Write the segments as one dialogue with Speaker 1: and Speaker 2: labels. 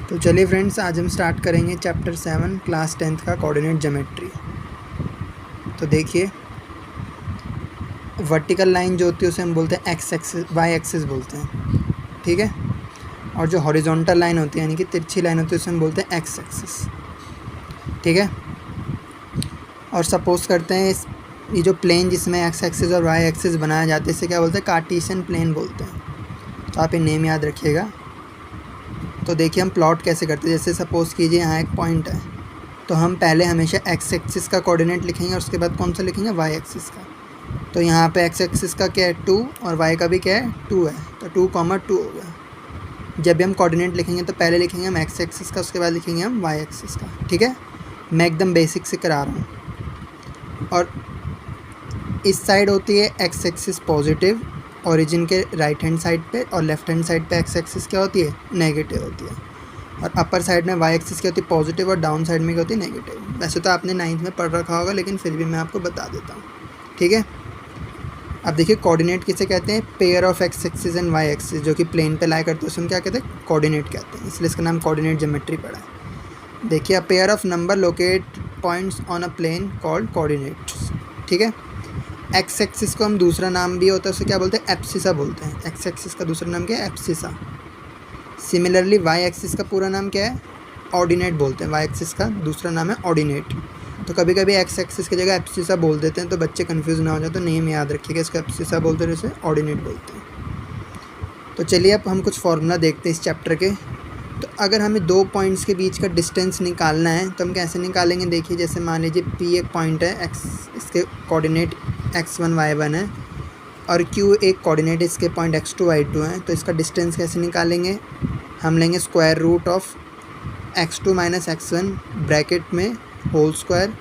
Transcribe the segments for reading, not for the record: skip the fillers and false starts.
Speaker 1: तो चलिए फ्रेंड्स, आज हम स्टार्ट करेंगे चैप्टर 7 क्लास 10th का कोऑर्डिनेट ज्योमेट्री। तो देखिए, वर्टिकल लाइन जो होती है उसे हम बोलते हैं एक्स एक्सिस, वाई एक्सिस बोलते हैं, ठीक है। और जो हॉरिजॉन्टल लाइन होती है यानी कि तिरछी लाइन होती है उसे हम बोलते हैं एक्स एक्सिस, ठीक है। और सपोज करते हैं ये जो प्लेन जिसमें एक्स एक्सिस और वाई एक्सिस बनाया जाता है इसे क्या बोलते हैं? कार्टेशियन प्लेन बोलते हैं। तो आप ये नेम याद रखिएगा। तो देखिए हम प्लॉट कैसे करते हैं। जैसे सपोज़ कीजिए यहाँ एक पॉइंट है, तो हम पहले हमेशा एक्स एक्सिस का कोऑर्डिनेट लिखेंगे और उसके बाद कौन सा लिखेंगे? वाई एक्सिस का। तो यहाँ पे एक्स एक्सिस का क्या है? 2 और वाई का भी क्या है? 2 है। तो 2,2 हो गया। जब भी हम कोऑर्डिनेट लिखेंगे तो पहले लिखेंगे हम एक्स एक्सिस का, उसके बाद लिखेंगे हम वाई एक्सिस का, ठीक है। मैं एकदम बेसिक से करा रहा हूँ। और इस साइड होती है एक्स एक्सिस पॉजिटिव ओरिजिन के राइट हैंड साइड पे, और लेफ्ट हैंड साइड पे एक्स एक्सिस क्या होती है? नेगेटिव होती है। और अपर साइड में वाई एक्सिस क्या होती है? पॉजिटिव, और डाउन साइड में क्या होती है? नेगेटिव। वैसे तो आपने 9th में पढ़ रखा होगा, लेकिन फिर भी मैं आपको बता देता हूँ, ठीक है। अब देखिए कोऑर्डिनेट किसे कहते हैं? Pair of X axis and Y axis, जो कि प्लेन पे लाई करते हैं उसे हम क्या कहते हैं? कोऑर्डिनेट कहते हैं। इसलिए इसका नाम कोऑर्डिनेट ज्योमेट्री पड़ा है। देखिए, a pair of number locate points on a plane called coordinates, ठीक है। एक्स एक्सिस को हम दूसरा नाम भी होता है, उसे क्या बोलते हैं? एब्सिसा बोलते हैं। एक्स एक्सिस का दूसरा नाम क्या है? एब्सिसा। सिमिलरली वाई एक्सिस का पूरा नाम क्या है? ऑर्डिनेट बोलते हैं। वाई एक्सिस का दूसरा नाम है ऑर्डिनेट। तो कभी कभी एक्स एक्सिस की जगह एब्सिसा बोल देते हैं, तो बच्चे कंफ्यूज ना हो जाए। तो नेम याद रखिएगा, इसको एब्सिसा बोलते हैं, इसे ऑर्डिनेट बोलते हैं। तो चलिए अब हम कुछ फार्मूला देखते हैं इस चैप्टर के। तो अगर हमें दो पॉइंट्स के बीच का डिस्टेंस निकालना है तो हम कैसे निकालेंगे? देखिए, जैसे मान लीजिए P एक पॉइंट है, एक्स इसके कोऑर्डिनेट x1 y1 है, और Q एक कोऑर्डिनेट इसके पॉइंट x2 y2 है। तो इसका डिस्टेंस कैसे निकालेंगे? हम लेंगे square root of x2 minus x1 bracket में whole square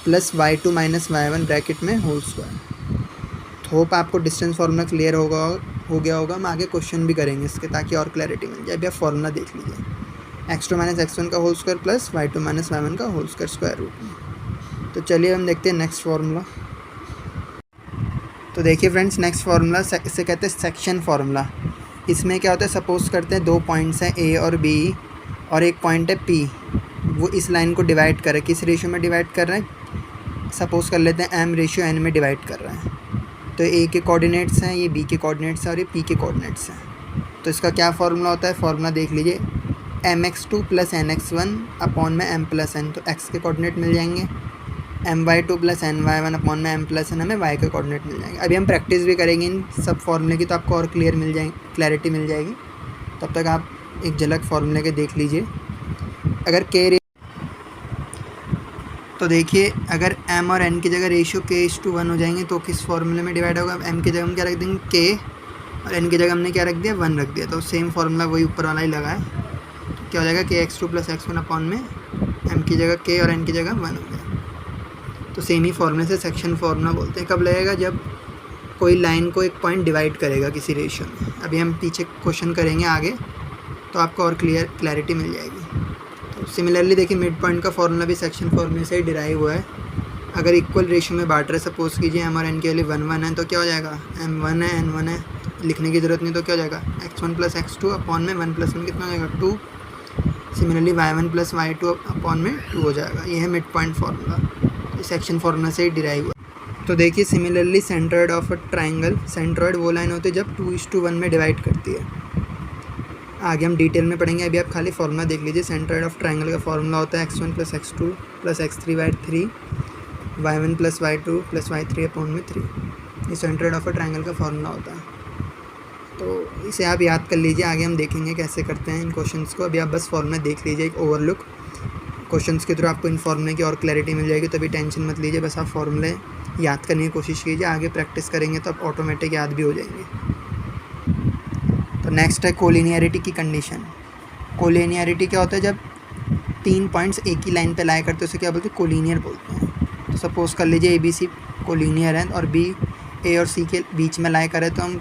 Speaker 1: plus y2 minus y1 bracket में होल स्क्वायर। होप आपको डिस्टेंस फार्मूला क्लियर हो गया होगा। हम आगे क्वेश्चन भी करेंगे इसके, ताकि और क्लैरिटी मिल जाए। अभी आप फार्मूला देख लीजिए, x2 माइनस x1 का whole square plus y2 minus y1 का होल स्क्वायर स्क्वायर रूट में। तो चलिए हम देखते हैं नेक्स्ट फार्मूला। तो देखिए फ्रेंड्स, नेक्स्ट फार्मूला इसे कहते हैं सेक्शन फार्मूला। इसमें क्या होता है? सपोज करते हैं दो पॉइंट्स हैं A और B, और एक पॉइंट है P। वो इस लाइन को डिवाइड कर रहे हैं। किस रेशियो में डिवाइड कर रहे हैं? सपोज कर लेते हैं m/n में डिवाइड कर रहे हैं। तो A के कोऑर्डिनेट्स हैं, ये B के कोऑर्डिनेट्स हैं, और ये P के कोऑर्डिनेट्स हैं। तो इसका क्या फार्मूला होता है? फार्मूला देख लीजिए, mx2 प्लस nx1 अपॉन में m प्लस n। तो x के कोऑर्डिनेट मिल जाएंगे, my2 प्लस ny1 अपॉन में m प्लस n, हमें y के कोऑर्डिनेट मिल जाएंगे। अभी हम प्रैक्टिस भी करेंगे इन सब फार्मूले की, तो आपको और क्लैरिटी मिल जाएगी। तब तक आप एक झलक फार्मूले के देख लीजिए। अगर k, तो देखिए अगर m और n की जगह रेशियो k:1 हो जाएंगे तो किस फार्मूले में डिवाइड होगा? m की जगह हम क्या रख देंगे? k, और n की जगह हमने क्या रख दिया? 1 रख दिया। तो सेम फार्मूला वही ऊपर वाला ही लगा है। तो क्या हो जाएगा? kx2 प्लस x1 अपॉन में m की जगह k और n की जगह 1 हो गया। तो सेम ही फार्मूले से सेक्शन फार्मूला बोलते हैं। कब लगेगा? जब कोई लाइन को एक पॉइंट डिवाइड करेगा किसी रेशियो में। अभी हम पीछे क्वेश्चन करेंगे आगे, तो आपको और क्लैरिटी मिल जाएगी। तो सिमिलरली देखिए, मिड पॉइंट का फार्मूला भी सेक्शन फार्मूले से ही डिराइव हुआ है। अगर इक्वल रेशियो में बांट रहे, सपोज कीजिए m और n के वैल्यू 1 है, तो क्या हो जाएगा? m1 है n1 है, लिखने की ज़रूरत नहीं। तो क्या हो जाएगा? x1 प्लस x2 अपॉन में 1 प्लस 1 कितना हो जाएगा? 2। Similarly y1 plus y2 upon में 2 हो जाएगा। ये है mid point formula, section formula से ही डिराइव हुआ। तो देखिए, similarly centroid of a triangle, centroid वो लाइन होती है जब 2:1 में डिवाइड करती है। आगे हम डिटेल में पढ़ेंगे, अभी आप खाली फार्मूला देख लीजिए। सेंट्रॉइड ऑफ ट्राइंगल का फार्मूला होता है x1 plus x2 plus x3/3 y1 plus y2 plus y3 upon में 3। ये सेंट्रॉइड ऑफ अ ट्राइंगल का फार्मूला होता है। तो इसे आप याद कर लीजिए, आगे हम देखेंगे कैसे करते हैं इन क्वेश्चंस को। अभी आप बस फार्मूला देख लीजिए, एक ओवरलुक। क्वेश्चंस के थ्रू आपको इन फार्मूले की और क्लैरिटी मिल जाएगी, तभी टेंशन मत लीजिए। बस आप फार्मूले याद करने की कोशिश कीजिए, आगे प्रैक्टिस करेंगे तो आप ऑटोमेटिक याद भी हो जाएंगे। तो नेक्स्ट है कोलिनियरिटी की कंडीशन। कोलिनियरिटी क्या होता है? जब 3 पॉइंट्स एक ही लाइन पे लाई करते हैं उसे क्या बोलते हैं? कोलिनियर बोलते हैं। तो सपोज कर लीजिए ABC कोलिनियर है और B A और C के बीच में लाई करे, तो हम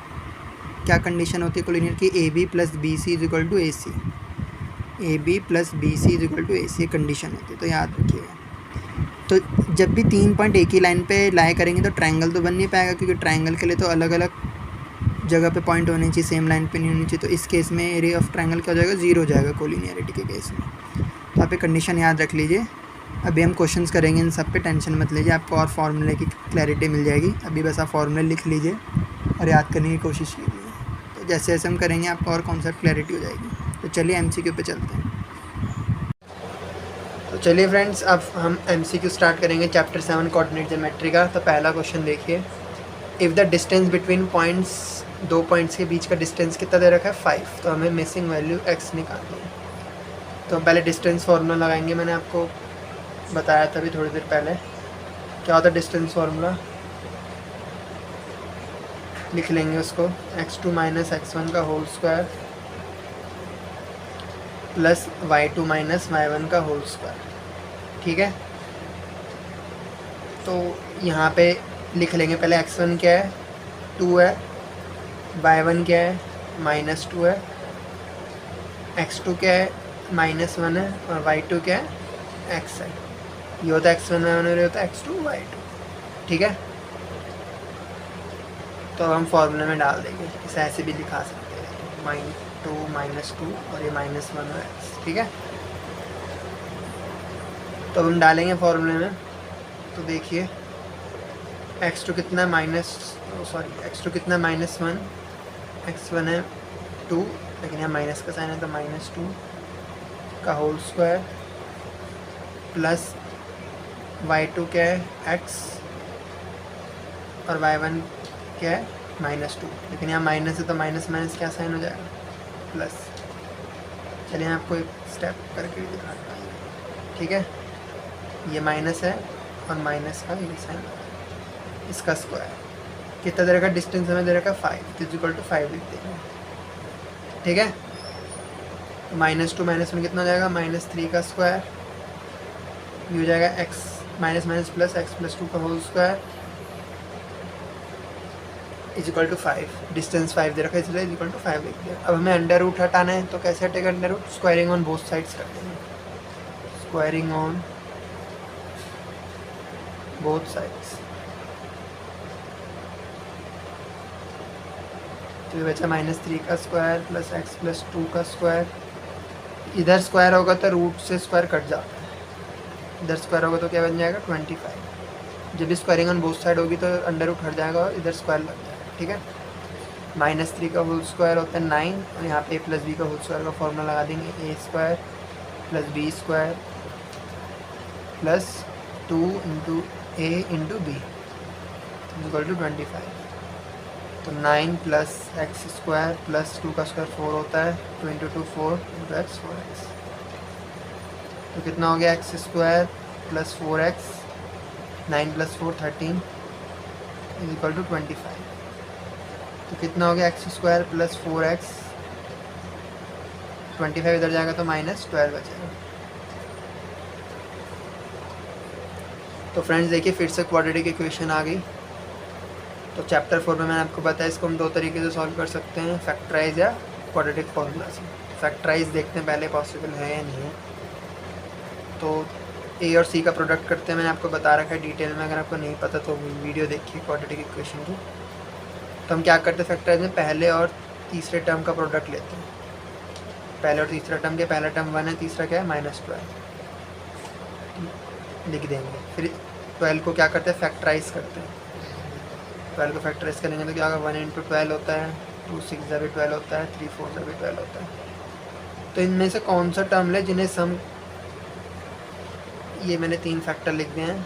Speaker 1: क्या कंडीशन होती है कोलिनियर की? AB plus BC is equal to AC। AB plus BC is equal to AC condition होती है, तो याद रखिएगा। तो जब भी 3 पॉइंट एक ही लाइन पे लाई करेंगे तो ट्रायंगल तो बन नहीं पाएगा, क्योंकि ट्रायंगल के लिए तो अलग अलग जगह पे पॉइंट होनी चाहिए, सेम लाइन पे नहीं होनी चाहिए। तो इस केस में एरिया ऑफ ट्रायंगल क्या हो जाएगा, 0 हो जाएगा कोलिनियरिटी के केस में। तो आप ये कंडीशन याद रख लीजिए। अभी हम क्वेश्चंस करेंगे, इन सब पे टेंशन मत लीजिए, आपको और फार्मूले की क्लैरिटी मिल जाएगी। अभी बस आप फार्मूले लिख लीजिए और याद करने की कोशिश कीजिए। तो जैसे जैसे हम करेंगे आपको और कॉन्सेप्ट क्लैरिटी हो जाएगी। तो चलिए एमसीक्यू पे चलते हैं। तो चलिए फ्रेंड्स, अब हम एमसीक्यू स्टार्ट करेंगे चैप्टर 7 कोऑर्डिनेट ज्योमेट्री का। तो पहला क्वेश्चन देखिए, if the distance between points, 2 points के बीच का डिस्टेंस कितना दे रखा है 5, तो हमें मिसिंग वैल्यू x निकालनी है। तो हम पहले डिस्टेंस फार्मूला लगाएंगे, मैंने आपको बताया था अभी थोड़ी देर पहले। क्या होता है डिस्टेंस फार्मूला, लिख लेंगे उसको, x2 माइनस x1 का whole square plus y2 minus y1 का होल स्क्वायर। ठीक है, तो यहाँ पे लिख लेंगे पहले x1 क्या है 2 है, y1 क्या है -2 है, x2 क्या है -1 है और y2 क्या है x है। ये होता है x1 y1 और ये होता है x2 y2। ठीक है, तो हम फॉर्मूले में डाल देंगे, इसे ऐसे भी लिखा सकते हैं -2 -2 और ये -1 और x। ठीक है, तो हम डालेंगे फॉर्मूले में। तो देखिए x2 कितना x2 कितना -1, x1 है 2, लेकिन यहाँ माइनस का साइन है तो -2 का होल स्क्वायर प्लस y2 क्या है x और y1 क्या है -2, लेकिन यहाँ माइनस है तो माइनस माइनस क्या साइन हो जाएगा प्लस। चलिए आपको एक स्टेप करके दिखाता हूँ। ठीक है, ये माइनस है और माइनस का ये साइन, इसका स्क्वायर कितना दे रखा, डिस्टेंस हमें दे रखा 5, इक्वल टू 5 लिख देंगे। ठीक है, तो -2 -1 कितना हो जाएगा -3 का स्क्वायर, ये हो जाएगा x minus minus plus x plus 2 का whole square equal to 5। Distance 5 दे रखा है इसलिए इक्वल टू 5 लिख दिया। अब हमें अंडर रूट हटाना है, तो कैसे हटेगा under root, squaring on both sides कर देंगे, स्क्वायरिंग ऑन बोथ साइड्स। तो बचा -3 का स्क्वायर प्लस x प्लस 2 का स्क्वायर। इधर स्क्वायर होगा तो रूट से स्क्वायर कट जाता है, इधर स्क्वायर होगा तो क्या बन जाएगा 25। जब भी स्क्वायरिंग ऑन बोथ साइड होगी तो अंडर रूट हट जाएगा और इधर स्क्वायर लग जाएगा। ठीक है, -3 का होल स्क्वायर होता है 9 और यहाँ पे a प्लस बी का होल स्क्वायर का फॉर्मूला लगा देंगे, a square plus B square plus 2 into a into B equal to 25। तो 9 प्लस एक्स स्क्वायर प्लस 2 का स्क्वायर 4 होता है, 2 इंटू 2 4 इंटू एक्स 4x। तो कितना हो गया X square plus 4x, 9 plus 4 13 is equal to 25। तो कितना हो गया एक्स स्क्वायर प्लस 4x, 25 इधर जाएगा तो -12 बचेगा। तो फ्रेंड्स देखिए फिर से क्वाड्रेटिक इक्वेशन आ गई। तो चैप्टर 4 में मैंने आपको बताया इसको हम 2 तरीके से सॉल्व कर सकते हैं, फैक्टराइज या क्वाड्रेटिक फॉर्मूला से। फैक्टराइज देखते हैं पहले पॉसिबल है या नहीं है। तो ए और सी का प्रोडक्ट करते हैं, मैंने आपको बता रखा है डिटेल में, अगर आपको नहीं पता तो वीडियो देखिए क्वाड्रेटिक इक्वेशन की। तो हम क्या करते हैं फैक्टराइज में, पहले और तीसरे टर्म का प्रोडक्ट लेते हैं। पहले और तीसरा टर्म के, पहला टर्म 1 है, तीसरा क्या है -12 लिख देंगे। फिर 12 को क्या करते हैं फैक्टराइज करते हैं। 12 को फैक्टराइज करेंगे तो क्या होगा 1 इंटू 12 होता है, 2 6 जा भी 12 होता है, 3 4 जा भी 12 होता है। तो इनमें से कौन सा टर्म ले जिन्हें सम, ये मैंने 3 फैक्टर लिख दिए हैं।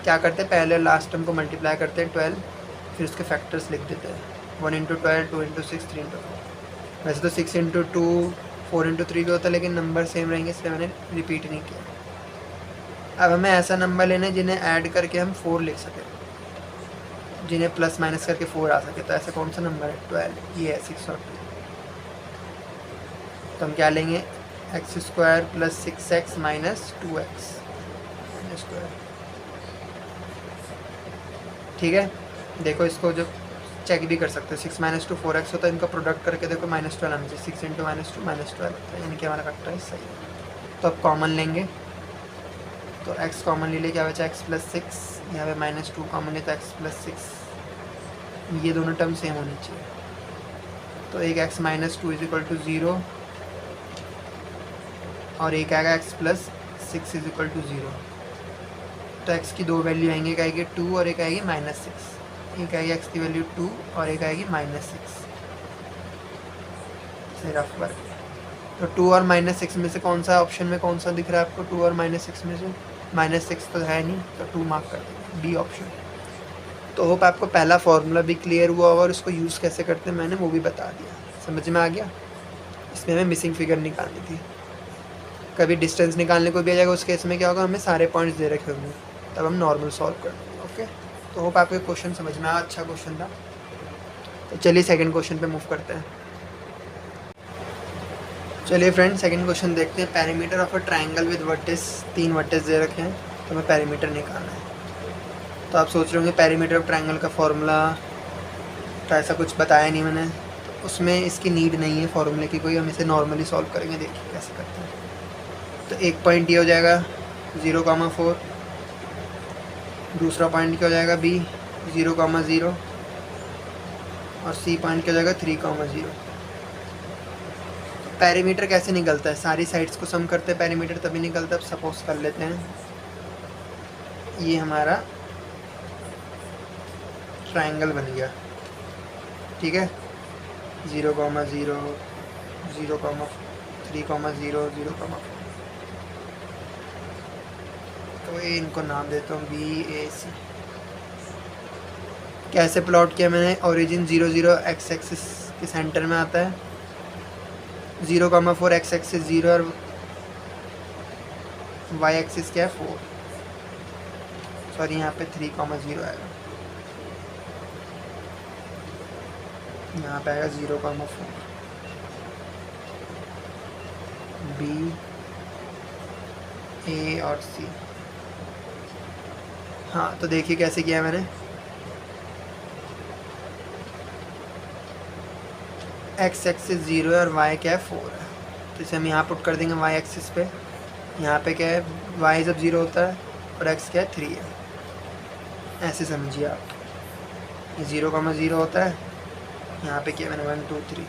Speaker 1: क्या करते हैं पहले और लास्ट टर्म को मल्टीप्लाई करते हैं 12, फिर उसके फैक्टर्स लिख देते हैं 1 इंटू 12, 2 इंटू 6, 3 इंटू 4। वैसे तो 6 इंटू 2 4 इंटू 3 भी होता है, लेकिन नंबर सेम रहेंगे इसलिए मैंने रिपीट नहीं किया। अब हमें ऐसा नंबर लेना है जिन्हें ऐड करके हम 4 लिख सकें, जिन्हें प्लस माइनस करके 4 आ सके। तो ऐसा कौन सा नंबर है 12, ये है 6 और 2। तो हम क्या लेंगे x square plus 6x minus 2x square. ठीक है, देखो इसको जो चेक भी कर सकते हो, 6 माइनस 2 4x होता है, इनका प्रोडक्ट करके देखो -12 आना चाहिए, 6 इंटू -2 -12 होता है, यानी कि हमारा फैक्टराइज सही है। तो अब कॉमन लेंगे, तो x कॉमन ले लिया, क्या बचा x प्लस 6, यहाँ पे -2 कॉमन है तो x प्लस 6, ये दोनों टर्म सेम होनी चाहिए। तो एक x minus two is equal to 0 और एक आएगा x plus 6 is equal to 0। तो x की दो वैल्यू आएंगी, एक आएगी 2 और एक आएगी -6। एक आएगी x की वैल्यू 2 और एक आएगी -6। Rough work. तो 2 और -6 में से कौन सा ऑप्शन में कौन सा दिख रहा है आपको? 2 और -6 में से -6 तो है नहीं, तो 2 मार्क कर देंगे, बी ऑप्शन। तो होप आपको पहला फॉर्मूला भी क्लियर हुआ होगा और उसको यूज़ कैसे करते हैं मैंने वो भी बता दिया। समझ में आ गया? इसमें हमें मिसिंग फिगर निकालनी थी। कभी डिस्टेंस निकालने को भी आ जाएगा, उस केस में क्या होगा, हमें सारे पॉइंट्स दे रखे होंगे, तब हम नॉर्मल सॉल्व कर देंगे। ओके, तो होप आपको क्वेश्चन समझ में आया, अच्छा क्वेश्चन था। तो चलिए सेकंड क्वेश्चन पे मूव करते हैं। चलिए फ्रेंड सेकंड क्वेश्चन देखते हैं। Parameter of a triangle with vertex, 3 vertex दे रखे हैं, तो हमें पैरामीटर निकालना है। तो आप सोच रहे होंगे पैरामीटर ऑफ ट्रायंगल का फॉर्मूला, तो ऐसा कुछ बताया नहीं मैंने, तो उसमें इसकी नीड नहीं है फॉर्मूले की कोई, हम इसे नॉर्मली सॉल्व करेंगे। देखिए कैसे करते हैं। तो एक पॉइंट ये हो जाएगा 0,4, दूसरा पॉइंट क्या हो जाएगा b 0,0 और c पॉइंट क्या हो जाएगा 3,0। पैरामीटर कैसे निकलता है? सारी साइड्स को सम करते हैं पैरामीटर तभी निकलता है। अब सपोज कर लेते हैं ये हमारा ट्रायंगल बन गया, ठीक है, 0,0 0,3,0 0,4। तो ये इनको नाम देता हूँ BAC। कैसे प्लॉट किया मैंने? ओरिजिन 0 0 x एक्सिस के सेंटर में आता है, 0,4 x एक्सिस 0 और y एक्सिस क्या है 4, सॉरी यहाँ पे 3,0 आएगा, यहाँ पे आएगा 0,4 B A और C। हाँ तो देखिए कैसे किया मैंने। x एक्सिस 0 है और y क्या है 4 है, तो इसे हम यहाँ पुट कर देंगे y एक्सिस पे। यहाँ पे क्या है, y जब 0 होता है और x क्या है 3 है, ऐसे समझिए आप। ये 0,0 होता है, यहाँ पे क्या मैंने 1 2 3,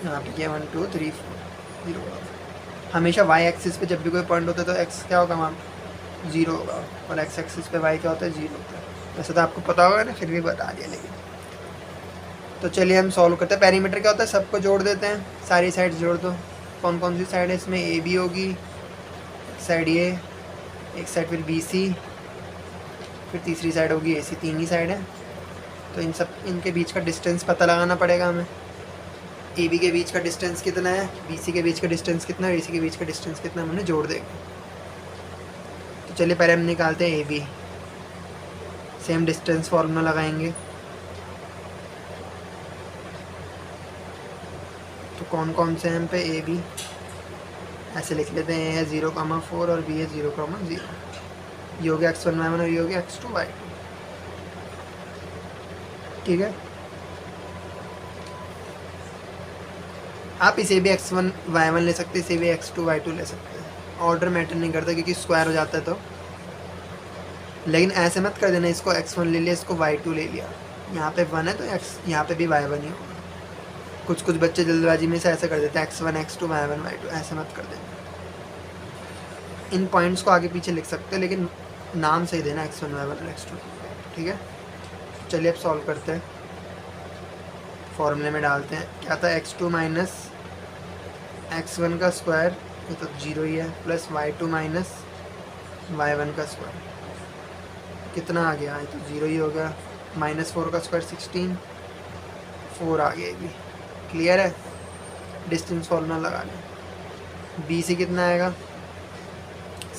Speaker 1: यहाँ पे क्या 1 2 3 4 0। हमेशा y एक्सिस पे जब भी कोई पॉइंट होता है तो x क्या होगा वहाँ 0 होगा, और x एक्सिस पे y क्या होता है 0 होता है। वैसे तो आपको पता होगा ना, फिर भी बता दिया। लेकिन तो चलिए हम सॉल्व करते हैं। पैरामीटर क्या होता है, सबको जोड़ देते हैं, सारी साइड्स जोड़ दो। कौन कौन सी साइड है इसमें? AB होगी, एक साइड ये, एक साइड फिर BC, फिर तीसरी साइड होगी AC, 3 ही साइड है। तो इनके बीच का डिस्टेंस पता लगाना पड़ेगा हमें। AB के बीच का डिस्टेंस कितना है, BC के बीच का डिस्टेंस कितना है, AC के बीच का डिस्टेंस कितना है, हमने जोड़ देंगे। तो चलिए पहले हम निकालते हैं AB, सेम डिस्टेंस फॉर्मूला लगाएंगे। तो कौन कौन से हैं हम पे? AB ऐसे लिख लेते हैं, A है 0,4 और B है 0,0। ये हो गया x1 y1 और ये हो गया x2 y2, ठीक है। आप इसे भी x1 y1 ले सकते हैं, इसे भी x2 y2 ले सकते हैं, ऑर्डर मैटर नहीं करता क्योंकि स्क्वायर हो जाता है तो। लेकिन ऐसे मत कर देना, इसको x1 ले लिया, इसको y2 ले लिया, यहाँ पे 1 है तो यहाँ पे भी y1 ही होगा। कुछ बच्चे जल्दबाजी में से ऐसा कर देते हैं x1 x2 y1 y2, ऐसे मत कर देना। इन पॉइंट्स को आगे पीछे लिख सकते हैं लेकिन नाम सही देना, x1 y1 और x2, ठीक है। चलिए अब सॉल्व करते हैं, फॉर्मूले में डालते हैं। क्या था, x2 माइनस x1 का स्क्वायर, ये तो 0 ही है, प्लस y2 माइनस y1 का स्क्वायर, कितना आ गया, ये तो 0 ही हो गया, -4 का स्क्वायर 16, 4 आ गया। भी क्लियर है, डिस्टेंस फॉर्मूला लगा लें। BC कितना आएगा,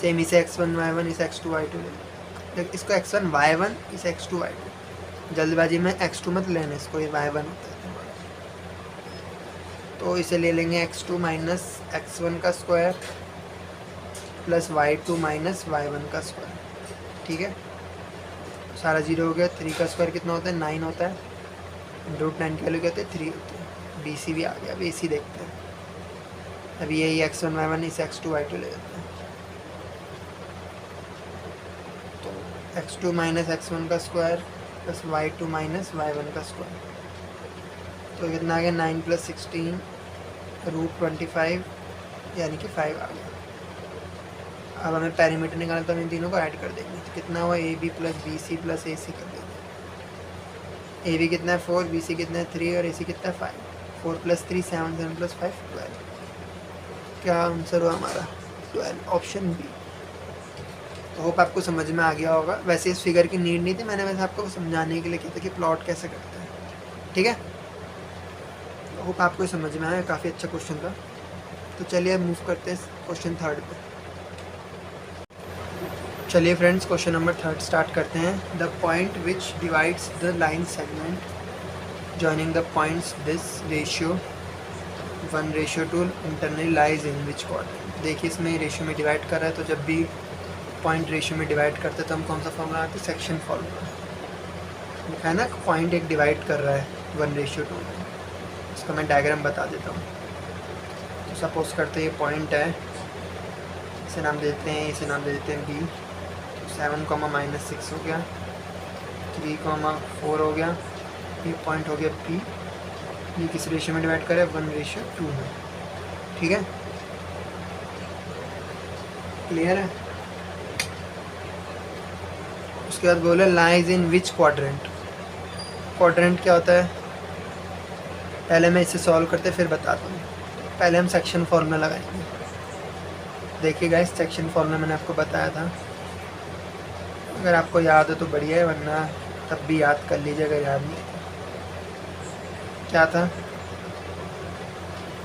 Speaker 1: सेम इसे x1 y1 इसे x2 y2 ले, इसको x1 y1 इसे x2 y2, जल्दबाजी में x2 मत लेना, इसको ये y1 होता है तो इसे ले लेंगे x2 माइनस x1 का square plus y2 minus y1 का स्क्वायर, ठीक है। सारा 0 हो गया। 3 का स्क्वायर कितना होता है, 9 होता है, √9 की वैल्यू क्या होती है 3 होती है। BC भी आ गया। अब AC देखते हैं, अभी यही x1 y1 इसे x2 y2 ले लेते हैं। तो x2 माइनस x1 का square plus y2 minus y1 का स्क्वायर, तो कितना आ गया 9 + 16 √25 यानी कि 5 आ गया। अब हमें पेरीमीटर निकालना तो हम इन तीनों को ऐड कर देंगे। तो कितना हुआ AB + BC + AC कर देंगे। AB कितना है 4, BC कितना है 3 और AC कितना है 5। 4 + 3 7, 7 + 5 12। क्या आंसर हुआ हमारा 12, ऑप्शन बी। तो होप आपको समझ में आ गया होगा। वैसे इस फिगर की नीड नहीं थी, मैंने वैसे आपको समझाने के लिए किया था कि प्लॉट कैसे करते हैं। ठीक है, होप आपको समझ में आया। काफ़ी अच्छा क्वेश्चन था। तो चलिए मूव करते हैं क्वेश्चन 3 पे। चलिए फ्रेंड्स, क्वेश्चन नंबर 3 स्टार्ट करते हैं। The point which divides the line segment joining the points this ratio 1:2 internally lies in which quadrant. देखिए इसमें रेशियो में डिवाइड कर रहा है, तो जब भी पॉइंट रेशियो में डिवाइड करते हैं तो हम कौन सा फॉर्मूला आते हैं, सेक्शन फॉर्मूला। लिखा है ना, पॉइंट एक डिवाइड कर रहा है 1:2 में। इसका मैं डायग्राम बता देता हूँ। तो सपोज करते हैं ये पॉइंट है, इसे नाम दे देते हैं, इसे नाम दे देते हैं B। 7, -6 हो गया, 3, 4 हो गया। ये पॉइंट हो गया P। ये किस रेशियो में डिवाइड करे, 1:2 में। ठीक है, क्लियर है। उसके बाद बोले lies in which quadrant. Quadrant क्या होता है, पहले मैं इसे सॉल्व करते फिर बताता हूँ। पहले हम सेक्शन फॉर्मूला लगाएंगे। देखिएगा, इस सेक्शन फॉर्मूला मैंने आपको बताया था। अगर आपको याद हो तो बढ़िया है, वरना तब भी याद कर लीजिए अगर याद नहीं। क्या था,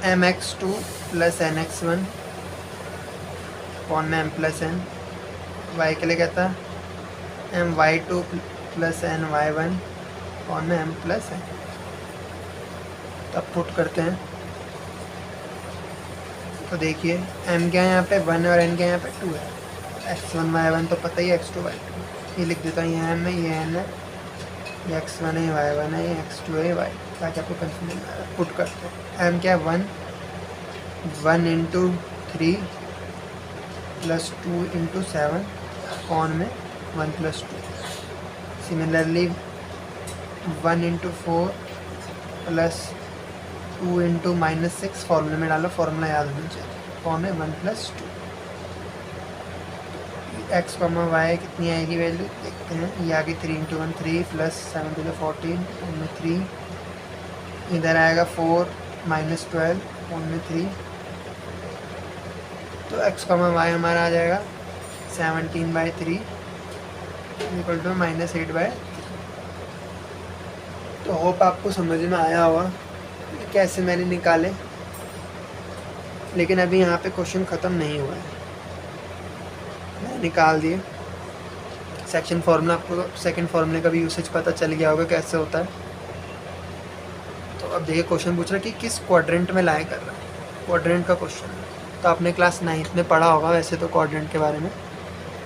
Speaker 1: mx2 + nx1 में m + n। y के लिए क्या था, my2 + ny1 में m + n। तब पुट करते हैं तो देखिए m क्या है यहाँ पे 1 और n क्या है यहाँ पे 2 है। x1 y1 तो पता ही है, x2 y2। ये लिख देता हूँ, ये m है, ये n है, ये x1 है, ये y1 है, ये x2 है, ये y। ताकि आपको कंफ्यूजन आ रहा है। पुट करते हैं, m क्या है 1 × 3 + 2 × 7 में 1 + 2। सिमिलरली 1 × 4 + 2 × -6 फॉर्मूले में डालो, फॉर्मूला याद होना चाहिए। फॉर्म है 1 + 2। x, y कितनी आएगी वैल्यू देखते हैं। ये आगे 3 × 1 3 + 7 × 14 में 3। इधर आएगा 4 - 12 में 3। तो x, y हमारा आ जाएगा 17/3 = -8/3। तो होप आपको समझ में आया होगा कैसे मैंने निकाले। लेकिन अभी यहाँ पे क्वेश्चन ख़त्म नहीं हुआ है, मैंने निकाल दिए। सेक्शन फार्मूला, आपको सेकंड फार्मूले का भी यूसेज पता चल गया होगा कैसे होता है। तो अब देखिए क्वेश्चन पूछ रहा है कि किस क्वाड्रेंट में लाई कर रहा है। क्वाड्रेंट का क्वेश्चन है, तो आपने क्लास 9th में पढ़ा होगा वैसे तो क्वाड्रेंट के बारे में,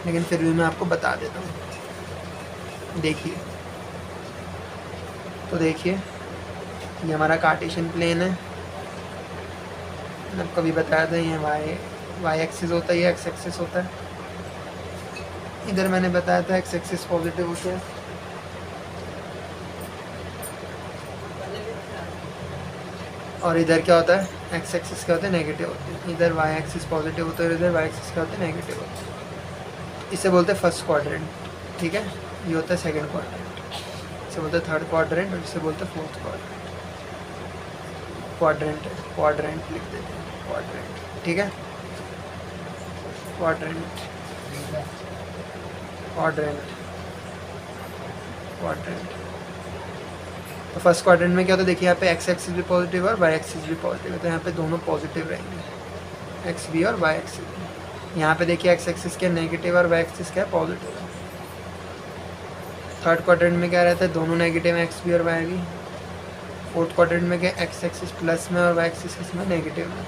Speaker 1: लेकिन फिर भी मैं आपको बता देता हूँ। देखिए, तो देखिए ये हमारा कार्टेशियन प्लेन है। मैंने आपको भी बताया था, ये वाई एक्सिस होता है, ये एक्स एक्सिस होता है। इधर मैंने बताया था एक्स एक्सिस पॉजिटिव होता है, और इधर क्या होता है, एक्स एक्सिस क्या होता है, नेगेटिव होते हैं। इधर वाई एक्सिस पॉजिटिव होता है और इधर वाई एक्सिस क्या होता है, नेगेटिव होता है। इसे बोलते हैं फर्स्ट क्वाड्रेंट। ठीक है, ये होता है सेकंड क्वाड्रेंट, इसे बोलते हैं थर्ड क्वाड्रेंट, और इसे बोलते हैं फोर्थ क्वाड्रेंट। क्वाड्रेंट लिख देते हैं, क्वाड्रेंट। ठीक है, क्वाड्रेंट तो फर्स्ट क्वाड्रेंट में क्या होता है, देखिए यहाँ पे एक्स एक्सिस भी पॉजिटिव और वाई एक्सिस भी पॉजिटिव है, तो यहाँ पे दोनों पॉजिटिव रहेंगे, एक्स भी और वाई एक्सिस भी। यहाँ पे देखिए एक्स एक्सिस क्या नेगेटिव और वाई एक्सिस क्या पॉजिटिव है। थर्ड क्वाड्रेंट में क्या रहता है, दोनों नेगेटिव है, एक्स भी और वाई भी। फोर्थ क्वाड्रेंट में क्या, एक्स एक्सिस प्लस में और वाई एक्सिस किसमें, नेगेटिव में।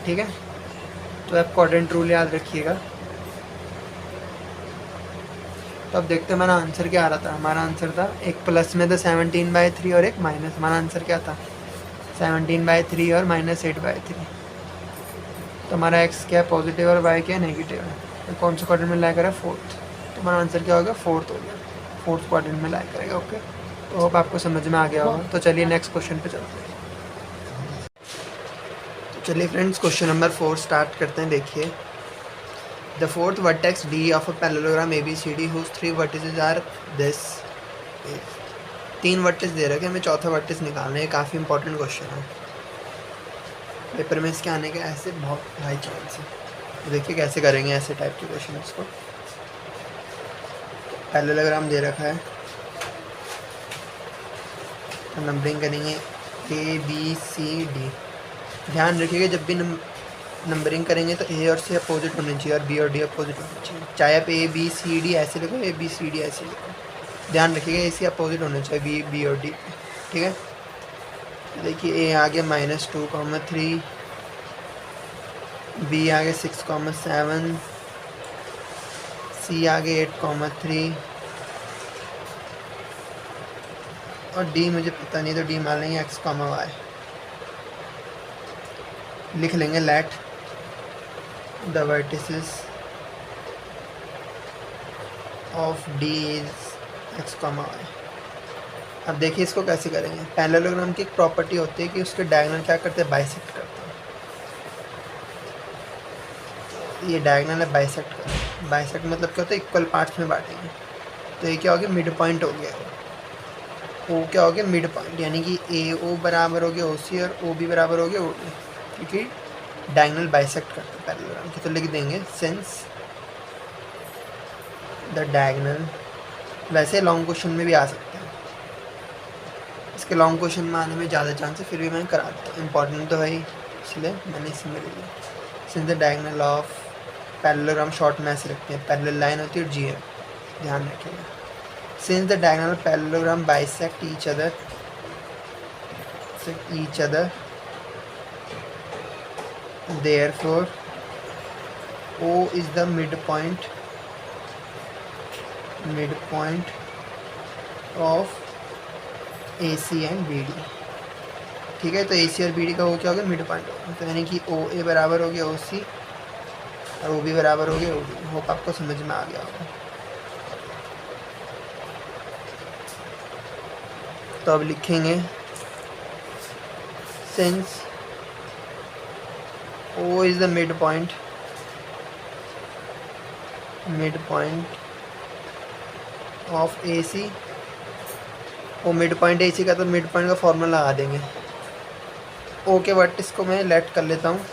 Speaker 1: ठीक है, तो आप क्वाड्रेंट रूल याद रखिएगा। तो अब देखते हैं हमारा आंसर क्या आ रहा था। हमारा आंसर था एक प्लस में था 17/3 और एक माइनस। हमारा आंसर क्या था, 17/3 और -8/3। तो हमारा एक्स क्या है, पॉजिटिव, और वाई क्या है, नेगेटिव है। तो कौन से क्वाड्रेंट में लाई करा, फोर्थ। तो हमारा आंसर क्या होगा, फोर्थ हो गया, फोर्थ क्वाड्रेंट में लाई करेगा। ओके, होप आपको समझ में आ गया होगा। तो चलिए नेक्स्ट क्वेश्चन पे चलते हैं। तो चलिए फ्रेंड्स, क्वेश्चन नंबर 4 स्टार्ट करते हैं। देखिए, the fourth vertex D of a parallelogram ABCD whose 3 vertices are this is। 3 vertex दे रखे, हमें चौथा वर्टेक्स निकालना है। काफ़ी इंपॉर्टेंट क्वेश्चन है, पेपर में इसके आने के ऐसे बहुत हाई चांस है। तो देखिए कैसे करेंगे ऐसे टाइप के क्वेश्चन को। पैरेललोग्राम दे रखा है, तो नंबरिंग करेंगे ABCD। ध्यान रखिएगा जब भी नंबरिंग करेंगे तो A और C अपोजिट होने चाहिए और B और D अपोजिट होने चाहिए। चाहे आप ABCD ऐसे लिखो, ABCD ऐसे लिखो, ध्यान रखिएगा AC अपोजिट होने चाहिए B और D, ठीक है। देखिए A आगे -2,3, B आगे 6,7, C आगे 8,3 और D मुझे पता नहीं, तो D मान लेंगे x, y। लिख लेंगे let the vertices of D is x, y। अब देखिए इसको कैसे करेंगे। पैरेललोग्राम की एक प्रॉपर्टी होती है कि उसके डायगोनल क्या करते हैं, बाइसेक्ट करते हैं। ये डायगोनल है, बाइसेक्ट करते हैं। बाइसेक्ट मतलब क्या होता है, इक्वल पार्ट्स में बांटेंगे। तो ये क्या हो गया, मिड पॉइंट हो गया। ओ क्या हो गया, मिड पॉइंट, यानी कि AO बराबर हो गया OC और OB बराबर हो गया OD, क्योंकि डायगोनल बाइसेक्ट करते हैं पैरेललोग्राम की। तो लिख देंगे सिंस द डायगोनल, वैसे लॉन्ग क्वेश्चन में भी आ सकते हैं, इसके लॉन्ग क्वेश्चन में आने में ज़्यादा चांस है, फिर भी मैं करा देता हूँ। इंपॉर्टेंट तो है ही, इसलिए मैंने इसमें ले लिया। Since the diagonal of parallelogram, short में ऐसे रखते हैं, पैरेलल लाइन होती है और GM, ध्यान रखिएगा। Since the diagonal parallelogram bisect each other, therefore O is the midpoint of AC and BD, ठीक है। तो AC और BD का वो क्या हो गया, मिड पॉइंट होगा। तो यानी कि OA बराबर हो गया OC और OB बराबर हो गया OD। होप आपको समझ में आ गया होगा। तो अब लिखेंगे since O is the midpoint of AC, वो मिड पॉइंट AC का, तो मिड पॉइंट का फॉर्मूला लगा देंगे। O के वर्टिस को मैं लेट कर लेता हूँ,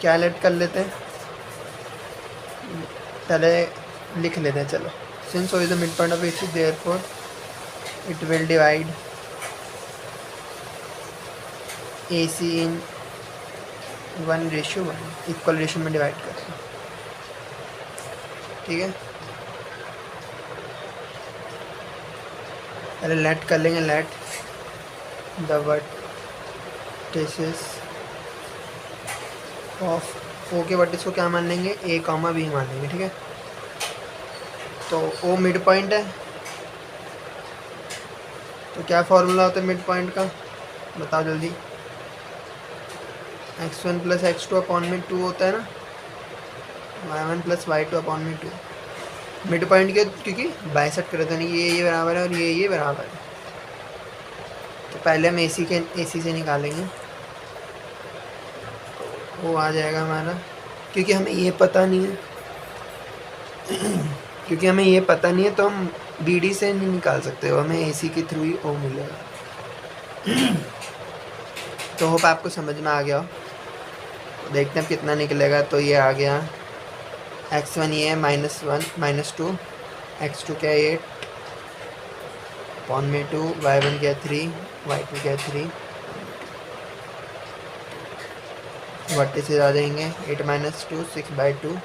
Speaker 1: क्या लेट कर लेते हैं, पहले लिख लेते हैं। चलो, since O is the midpoint of AC, therefore it will divide AC in 1:1, equal ratio में डिवाइड करते हैं, ठीक है। पहले लेट कर लेंगे, let the vertices of O के वर्टिस को क्या मान लेंगे, A, B मान लेंगे, ठीक है। तो O मिड पॉइंट है, तो क्या फॉर्मूला होता है मिड पॉइंट का, बताओ जल्दी। x1 + x2 अपॉन में 2 होता है ना, y1 + y2 अपॉन में 2। मिड पॉइंट के क्योंकि बाइसेक्ट करते हैं, ये बराबर है और ये बराबर है। तो पहले हम AC से निकालेंगे, वो आ जाएगा हमारा, क्योंकि हमें ये पता नहीं है तो हम BD से नहीं निकाल सकते हो, हमें AC के थ्रू ही O मिलेगा। तो होप आपको समझ में आ गया हो। देखते हैं कितना निकलेगा। तो ये आ गया x1 ये है -1 -2, x2 क्या है 8 अपॉन में 2, y1 क्या 3, y2 क्या 3, वर्टिसेस आ जाएंगे 8 - 2 6/2,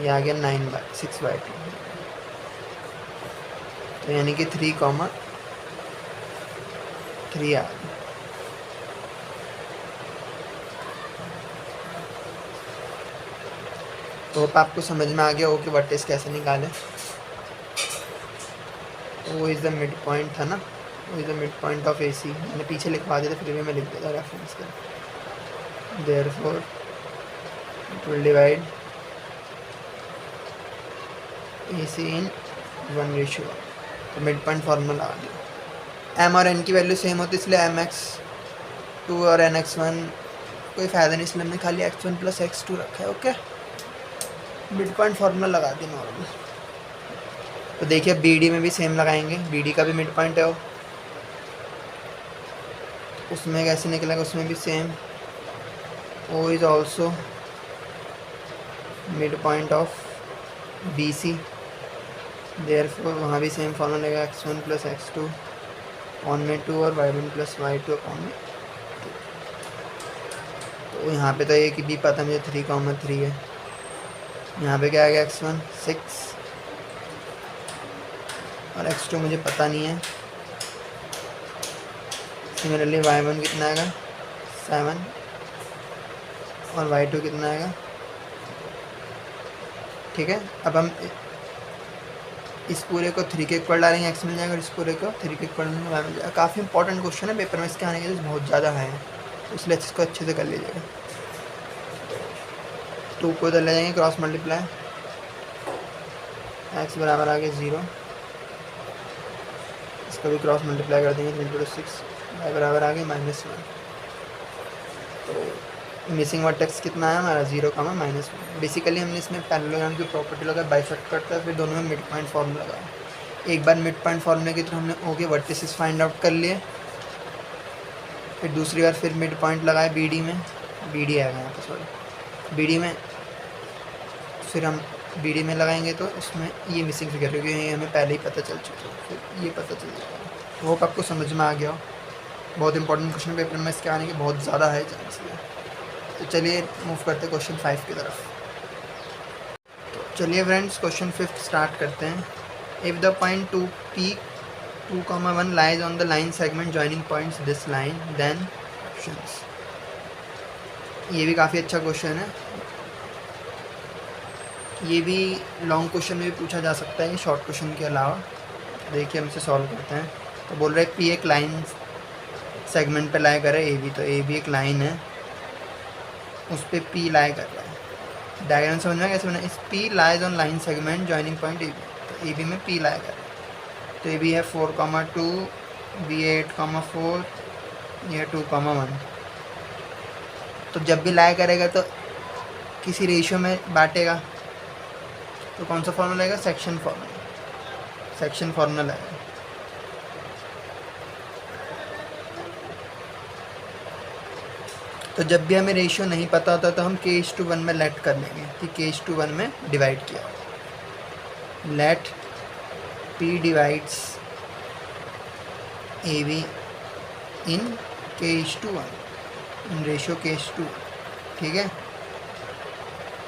Speaker 1: ये आ गया 6/2। तो यानी कि 3, 3 आ गया। तो आपको समझ में आ गया हो कि वर्टेक्स कैसे निकालें। वो इज़ द मिड पॉइंट था ना, वो is the mid point of AC। मैंने पीछे लिखवा दिया था, फिर भी मैं लिख देता रेफरेंस कर। Therefore it will divide AC इन 1:1, तो मिड पॉइंट फार्मूला लगा दिया। M और N की वैल्यू सेम होती है इसलिए MX2 और NX1 कोई फ़ायदा नहीं, इसलिए हमने खाली x1 + x2 रखा है। ओके, मिड पॉइंट फार्मूला लगा दी नॉर्मल। तो देखिए BD में भी सेम लगाएंगे, BD का भी मिड पॉइंट है वो, उसमें कैसे निकलेगा, उसमें भी same. O is also mid point of BC, therefore वहाँ भी सेम फॉर्मूला लगेगा x1 + x2 अपॉन में 2 और y1 + y2 अपॉन में 2। तो यहाँ पे तो ये कि भी पता मुझे 3,3 है। यहाँ पे क्या आ गया x1 6 और x2 मुझे पता नहीं है। सिमिलरली y1 कितना आएगा 7 और y2 कितना आएगा। ठीक है, अब हम इस पूरे को 3 के इक्वल डालेंगे, x मिल जाएगा, और इस पूरे को 3 के इक्वल डालेंगे, y मिल जाएगा। काफ़ी इंपॉर्टेंट क्वेश्चन है, पेपर में इसके आने के लिए बहुत ज़्यादा है, तो इसलिए इसको अच्छे से कर लीजिएगा। 2 को इधर ले जाएंगे, क्रॉस मल्टीप्लाई, x बराबर आ गया 0, इसको भी क्रॉस मल्टीप्लाई कर देंगे 3 × 6, y बराबर आ गया -1। तो मिसिंग वर्टेक्स कितना है हमारा 0, -1। बेसिकली हमने इसमें पैरेललोग्राम की प्रॉपर्टी लगा, बाइसेक्ट करता है, फिर दोनों में मिड पॉइंट फार्मूला लगाया। एक बार मिड पॉइंट फार्मूले के थ्रू हमने O के वर्टिसेस फाइंड आउट कर लिए, फिर दूसरी बार फिर मिड पॉइंट लगाया BD में, BD आएगा यहाँ पर, सॉरी BD में, फिर हम BD में लगाएंगे तो इसमें ये मिसिंग फिगर, क्योंकि ये हमें पहले ही पता चल चुकी है, फिर ये पता चल जाएगा। वो आपको समझ में आ गया हो। बहुत इंपॉर्टेंट क्वेश्चन पेपर में इसके आने के बहुत ज़्यादा है चांस है। तो चलिए मूव करते हैं क्वेश्चन 5 की तरफ। तो चलिए फ्रेंड्स क्वेश्चन 5 स्टार्ट करते हैं। If the point 2P 2,1 lies on the line segment joining points this line, then options. ये भी काफ़ी अच्छा क्वेश्चन है, ये भी लॉन्ग क्वेश्चन में भी पूछा जा सकता है शॉर्ट क्वेश्चन के अलावा। देखिए हम इसे सॉल्व करते हैं। तो बोल रहे हैं P एक लाइन सेगमेंट पे लाई कर रहा है AB, तो AB एक लाइन है, उस पर P लाई कर रहा है। डायग्राम समझ में कैसे बना, इस P lies on line segment joining point AB, तो AB में P लाई कर रहा है। तो AB है 4,2, B 8,4, ये 2,1। तो जब भी लाई करेगा तो किसी रेशियो में बांटेगा, तो कौन सा फॉर्मूला आएगा, सेक्शन फॉर्मूला आएगा। तो जब भी हमें रेशियो नहीं पता होता तो हम K:1 में लेट कर लेंगे कि K:1 में डिवाइड किया। Let P divides AB in K:1, in ratio K:2। ठीक है,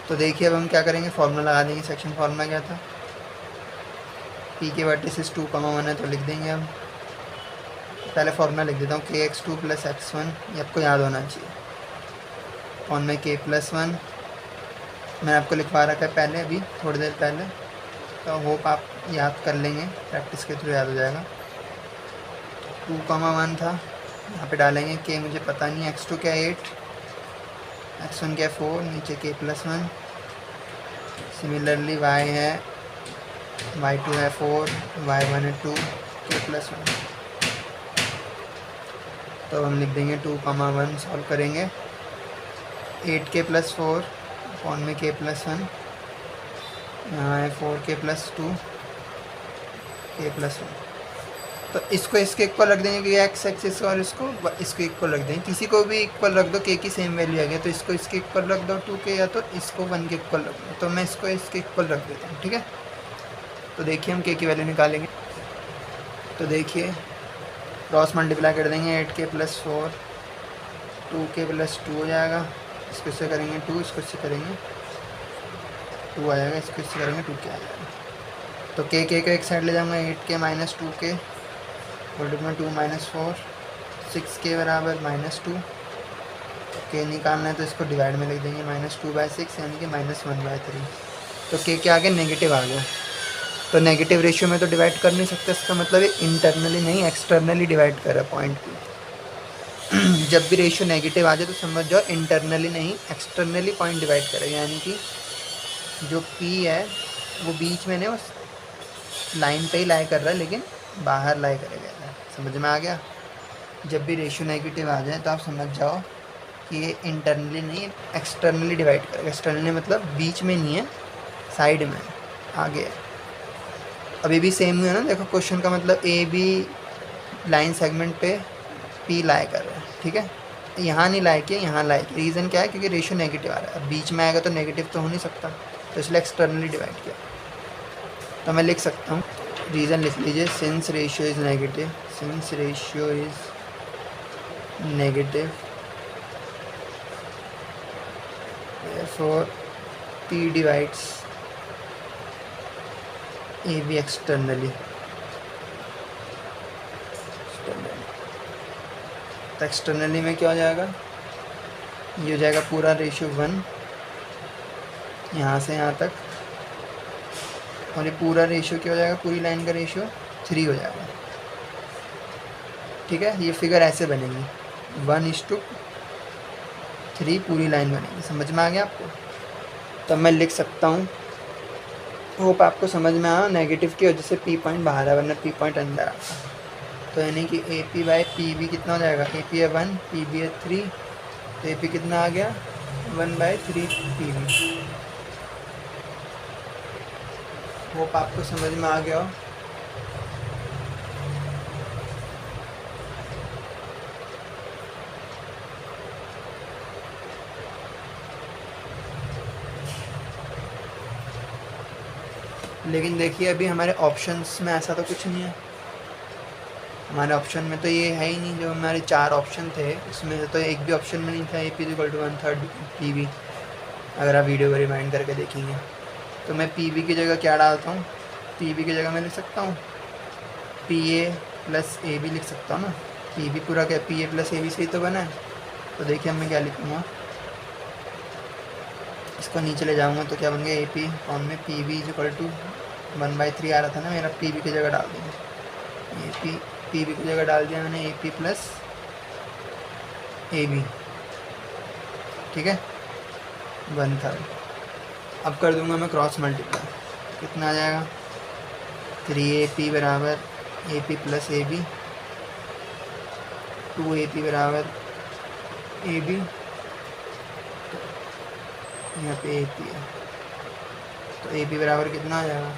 Speaker 1: तो देखिए अब हम क्या करेंगे, फार्मूला लगा देंगे। सेक्शन फार्मूला क्या था, P के वर्टिसेस 2,1 है, तो लिख देंगे हम। पहले फार्मूला लिख देता हूँ, KX2 + X1, ये आपको याद होना चाहिए, ऑन में K+1। मैंने आपको लिखवा रखा है पहले, अभी थोड़ी देर पहले, तो होप आप याद कर लेंगे, प्रैक्टिस के थ्रू याद हो जाएगा। 2,1 था, यहाँ पे डालेंगे K, मुझे पता नहीं, X2 क्या 8, X1 क्या 4, नीचे K+1। सिमिलरली Y है, Y2 है 4, Y1 है 2, K+1। तो हम लिख देंगे 2,1, सॉल्व करेंगे 8K + 4 अपॉन में K+1, यहाँ है 4K + 2 K+1। तो इसको इसके इक्वल रख देंगे कि x एक्सिस, और इसको इक्वल रख देंगे। किसी को भी इक्वल रख दो, K की सेम वैल्यू आ गया, तो इसको इसके इक्वल रख दो 2K, या तो इसको 1 के इक्वल रख दो। तो मैं इसको इसके इक्वल रख देता हूँ। ठीक है, तो देखिए हम K की वैल्यू निकालेंगे। तो देखिए क्रॉस मल्टीप्लाई कर देंगे, 8K + 4 2K + 2 हो जाएगा, इसको इससे करेंगे 2, इसको इससे करेंगे 2 आ जाएगा, इसको इससे करेंगे 2K आ जाएगा। तो K को एक साइड ले जाऊँगा, 8K - 2K = 2 - 4, 6K बराबर -2। K निकालना है तो इसको डिवाइड में लिख देंगे, -2/6 यानी कि -1/3। तो K के आगे नेगेटिव आ गया, तो नेगेटिव रेशियो में तो डिवाइड कर नहीं सकते, इसका मतलब ये इंटरनली नहीं एक्सटर्नली डिवाइड कर रहा पॉइंट P। जब भी रेशियो नेगेटिव आ जाए तो समझ जाओ इंटरनली नहीं एक्सटर्नली पॉइंट डिवाइड करेगा, यानी कि जो P है वो बीच में नहीं, उस लाइन पे ही लाई कर रहा है लेकिन बाहर लाई करेगा। समझ में आ गया? जब भी रेशियो नेगेटिव आ जाए तो आप समझ जाओ कि ये इंटरनली नहीं एक्सटर्नली डिवाइड करेगा। एक्सटर्नली मतलब बीच में नहीं है, साइड में आगे है। अभी भी सेम हुआ ना, देखो क्वेश्चन का मतलब ए बी लाइन सेगमेंट पे पी लाई कर रहा है, ठीक है। यहाँ नहीं लाई किया, यहाँ लाई किया। रीज़न क्या है? क्योंकि रेशियो नेगेटिव आ रहा है। अब बीच में आएगा तो नेगेटिव तो हो नहीं सकता, तो इसलिए एक्सटर्नली डिवाइड किया। तो मैं लिख सकता हूँ, रीज़न लिख लीजिए, since ratio is negative, since ratio is negative therefore P divides AB externally। तो एक्सटर्नली में क्या हो जाएगा? ये हो जाएगा पूरा रेशियो 1 यहाँ से यहाँ तक, और ये पूरा रेशियो क्या हो जाएगा? पूरी लाइन का रेशियो 3 हो जाएगा, ठीक है। ये फिगर ऐसे बनेगी 1:3 पूरी लाइन बनेगी। समझ में आ गया आपको? तब मैं लिख सकता हूँ, होप आपको समझ में आया, नेगेटिव की वजह से पी पॉइंट बाहर है, वरना पी पॉइंट अंदर आता। तो यानी कि A P by P B कितना हो जाएगा? ए पी है 1, पी बी है 3, तो ए पी कितना आ गया? 1/3 पी बी। होप आपको समझ में आ गया हो। लेकिन देखिए अभी हमारे ऑप्शंस में ऐसा तो कुछ नहीं है। हमारे ऑप्शन में तो ये है ही नहीं। जो हमारे 4 ऑप्शन थे उसमें से तो एक भी ऑप्शन में नहीं था A P equal to 1/3 P B. अगर आप वीडियो को रिमाइंड करके देखेंगे तो मैं पी बी की जगह क्या डालता हूँ? पी बी की जगह मैं लिख सकता हूँ P A plus A B लिख सकता हूँ ना। पी बी पूरा क्या P A plus A B से ही तो बना है। तो देखिए अब मैं क्या लिखूँगा, इसको नीचे ले जाऊँगा तो क्या बन गया? ए पी फॉर्म में पी बी इक्वल टू 1/3 आ रहा था ना मेरा, पी बी की जगह डाल दूँगा। ए पी बी की जगह डाल दिया मैंने A P plus A B, ठीक है, 1/3। अब कर दूंगा मैं क्रॉस मल्टीप्लाई, कितना आ जाएगा? 3AP बराबर A P plus A B, 2AP बराबर ए बी, यहाँ पे ए पी है तो ए पी बराबर कितना आ जाएगा?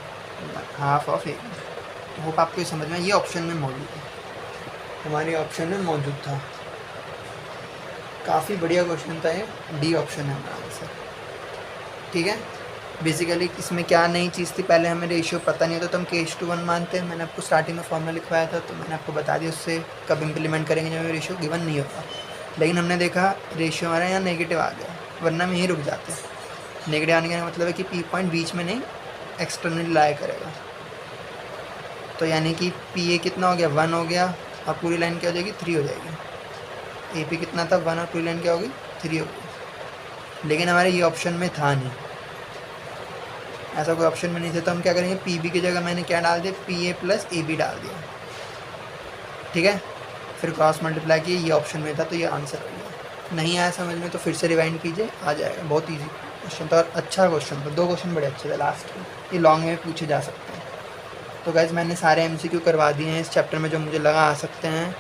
Speaker 1: Half of A B. Hope आपको ये समझ में, ये ऑप्शन में मौजूद है, हमारे ऑप्शन में मौजूद था। काफ़ी बढ़िया क्वेश्चन था ये, डी ऑप्शन है हमारा आंसर, ठीक है। बेसिकली इसमें क्या नई चीज़ थी, पहले हमें रेशियो पता नहीं होता तो हम K:1 मानते हैं। मैंने आपको स्टार्टिंग में फॉर्मूला लिखवाया था तो मैंने आपको बता दिया उससे कब इम्प्लीमेंट करेंगे जब हमें रेशियो गिवन नहीं होता। लेकिन हमने देखा रेशियो हमारा यहाँ नेगेटिव आ गया, वरना हम यहीं रुक जाते हैं। नेगेटिव आने का मतलब है कि पी पॉइंट बीच में नहीं एक्सटर्नली लाई करेगा। तो यानी कि पी ए कितना हो गया? 1 हो गया, और पूरी लाइन क्या हो जाएगी? 3 हो जाएगी। ए पी कितना था? 1, और पूरी लाइन क्या होगी? 3 होगी। लेकिन हमारे ये ऑप्शन में था नहीं, ऐसा कोई ऑप्शन में नहीं था, तो हम क्या करेंगे? पी बी की जगह मैंने क्या डाल दिया? P A plus A B डाल दिया, ठीक है। फिर क्रॉस मल्टीप्लाई किए, ये ऑप्शन में था तो ये आंसर हो गया। नहीं आया समझ में तो फिर से रिवाइंड कीजिए, आ जाएगा। बहुत ईजी क्वेश्चन था और अच्छा क्वेश्चन था, 2 क्वेश्चन बड़े अच्छे थे लास्ट में, ये लॉन्ग में पूछे जा सकते हैं। तो गाइज मैंने सारे एमसीक्यू करवा दिए हैं इस चैप्टर में जो मुझे लगा आ सकते हैं।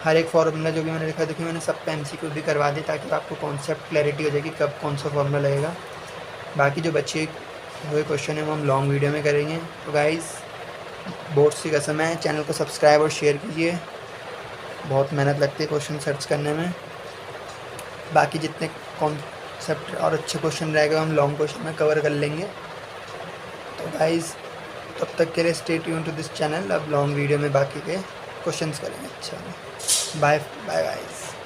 Speaker 1: हर एक फॉर्मूला जो भी मैंने लिखा देखिए मैंने सब पे एमसीक्यू भी करवा दिए ताकि आपको कॉन्सेप्ट क्लैरिटी हो जाएगी कब कौन सा फॉर्मूला लगेगा। बाकी जो बच्चे हुए क्वेश्चन है वो हम लॉन्ग वीडियो में करेंगे। तो गाइज़ बोर्ड्स की कसम है, चैनल को सब्सक्राइब और शेयर कीजिए, बहुत मेहनत लगती है क्वेश्चन सर्च करने में। बाकी जितने कॉन्सेप्ट और अच्छे क्वेश्चन रहेगा हम लॉन्ग क्वेश्चन में कवर कर लेंगे। तो गाइज़ तब तक के लिए stay tuned to this channel. अब लॉन्ग वीडियो में बाकी के क्वेश्चंस करेंगे। अच्छा, बाय बाय गाइज़।